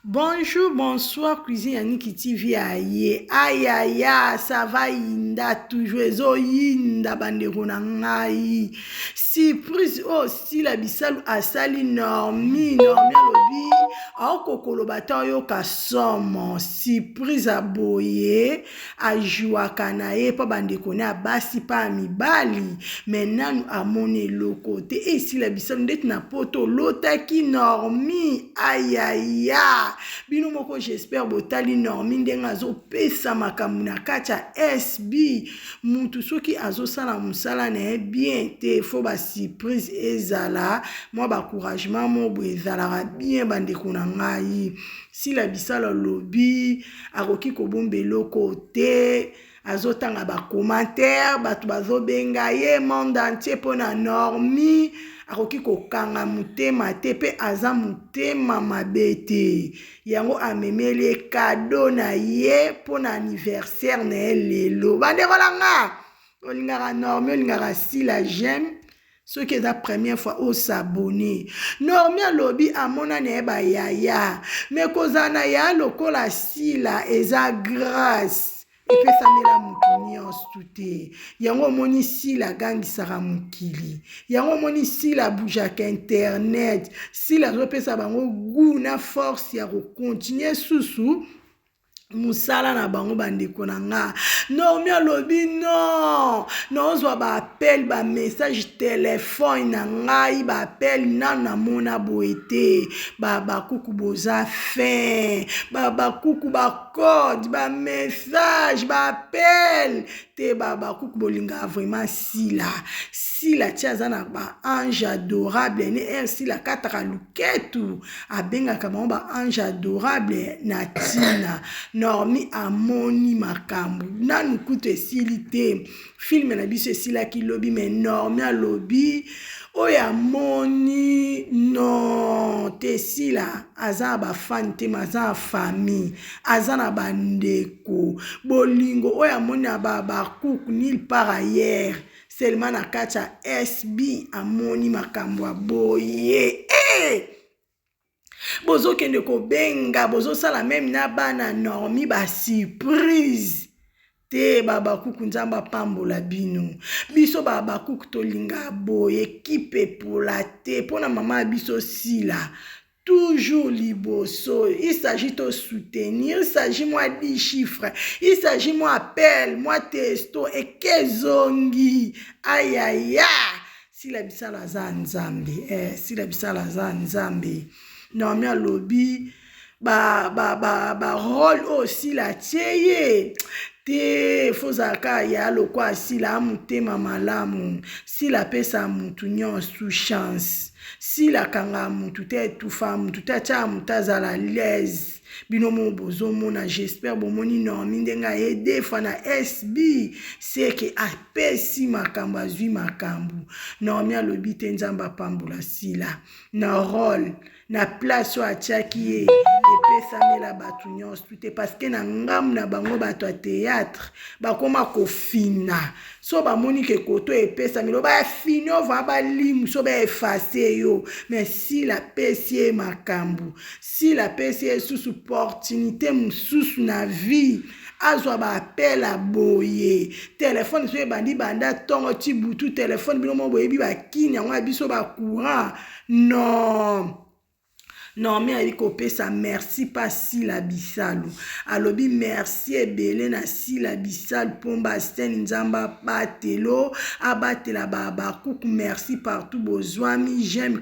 Bonjour, bonsoir, cuisine Yannick TV aye. Aïe aïe aïe, ça va yinda toujours ezo yinda bandeko na ngai. Surprise aussi la bisalu asali normi alobi. Kokolo bata yo kasomo. Surprise aboye. Ajuaka na ye pa bandeko na basi pa mibali. Maintenant amone lokote. Et si la bisalu ndeti na poto lotaki normi. Aïe aïe aïe. Bino moko j'espère botali normi ndenga azo pesa makambo na kati ya SB mutu soki azo sala musala na bien te fo ba surprise ezala moi ba encouragement mo bo ezala bien bandeko na ngai si la bisala lobi akoki kobombelo kote azotanga ba commentaire batu bazobenga ye monde entier pona normi akoki kokanga mutema te pe aza mutema mabe te yango amemeli cadeau na ye pona anniversaire na ye lelo bandeko na nga olingaka normi olingaka si la j'aime ce qui est la première fois au s'abonner normi alobi amona na ye bayaya me kozana ya lokola sila eza grâce epesamela mutu nyonso te yango omoni sila agangisaka mokili yango omoni sila abujaka internet sila azopesa bango goût na force ya kokontinue susu musala na bango bandeko na nga normi alobi non nozwa baapele bamessage telefone na ngai baapele nanu namona boye te bakuku boza fin bakuku bacode bamessage baapele te bakuku bolinga vraiment sila ti aza na baange adorable ne sila kataka luketu abengaka bango baange adorable na ntina normi amoni makambo nanu kutu esili te filme na biso esilaki lobi me normi alobi oyo amoni non te sila aza na bafani te aza na famille aza na bandeko bolingo oyo amoni na bakuku nil par ailleurs seulement na kati ya SB amoni makambo aboye bozokende kobenga bozosala meme na bana normi ba surprise te bakuku nzambe apambola bino biso bakuku tolinga boye ekipe epola te mpona mama ya biso sila toujours liboso il s'agit de soutenir il s'agit moi 10 chiffres il s'agit moi appel moi testo ekezongi aïe aïe sila bisala za nzambe sila bisala za nzambe normi alobi rôle aussi la tie te fozaka ya lokwa asila amutema malamu sila pesa mutu nyonso chance sila kanga mutu te etufa mutu te atia mutu azala lese bino mo bozomona j'espère bomoni normi ndenge ayede fa na SB seke apesi makambo azwi makambo normi alobi te nzambe apambola sila na rôle na place oyo atiaki ye epesamela bato nyonso te parceke na ngambu na bango bato ya théâtre bakoma kofina so bamoni ke koto epesamela bayafino va balimu so baefase yo mais sila pesi ye makambo sila pesi ye susu opportunité mosusu na vie azwa baapele aboye telefone so ebandi banda ntongo ti butu telefone bino mo boyebi bakini yango ya biso bacourant non normi ali kopesa merci pa sila bisalu alobi merci ebele na sila bisalu pomba stene nzambe abatelo abatela bakuku merci partout bozwami j'aime